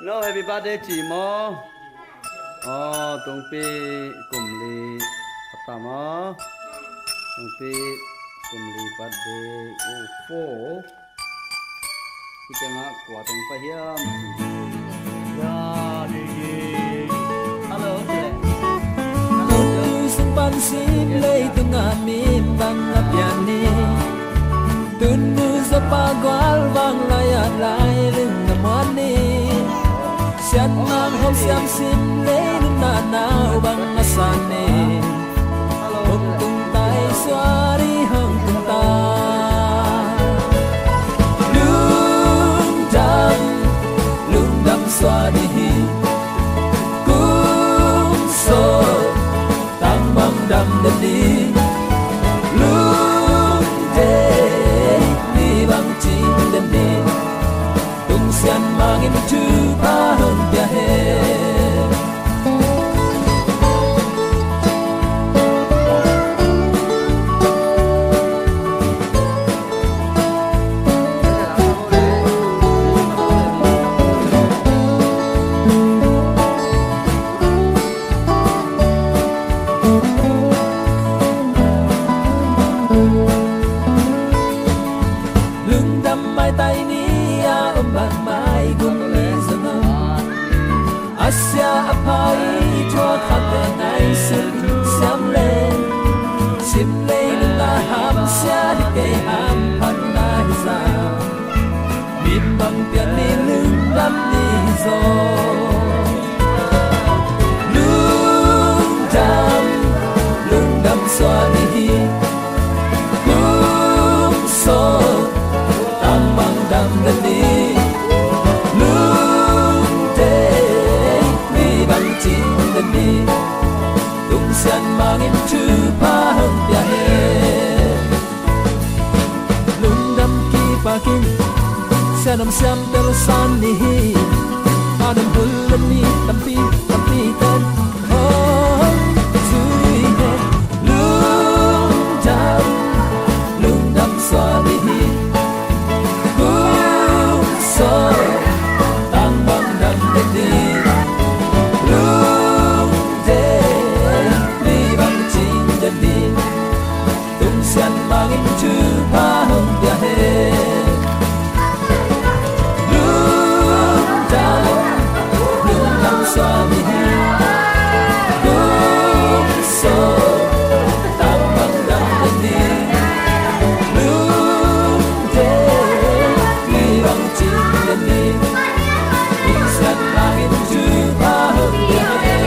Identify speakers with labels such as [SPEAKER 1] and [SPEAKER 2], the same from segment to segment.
[SPEAKER 1] No happy birthday chị mò. Tung pi cùng li tama mò. Tung pi cùng li birthday phô. Cái cái ngã quả tung pa hiam. Ya đi. Hello chị.
[SPEAKER 2] Tung sempan sim lei tengah mimbang apiani. Tunu sa pagwal bang layat lay lưng namani. Sian mang hom siam sim lei nung nanaw bang asani. Hong tung tay suari hang tung ta. Lung dam suari hi. Kum so tang bang dam dani. Sian mangin tu paham dia he. Lưng đâm mai tay ni bang mai gung li zama Asia apai cho khate nai siam le na ham sia di ke am pan na za bim bang pian ni lưng zo lưng đam xoa ni kum so tam bang dam ni Sian mangin tu paham dia he. Lung dam ki pakin sianam siam tel san ni hi. Adam hulam ni tampi tan. Oh sui he. Lung dam so ni hi. Kum so tang bang dam ni. Sian mangin tu paham dia he. Lung dam suami hi. Kum so tang bang dam ni. Lung li bang chin ni. Sian mangin tu paham dia he.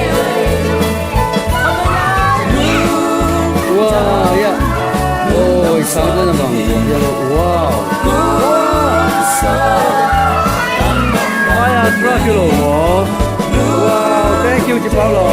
[SPEAKER 1] Wow, ya. Sound na bang wow. Ay, Dracula. Wow, thank you, Paulo.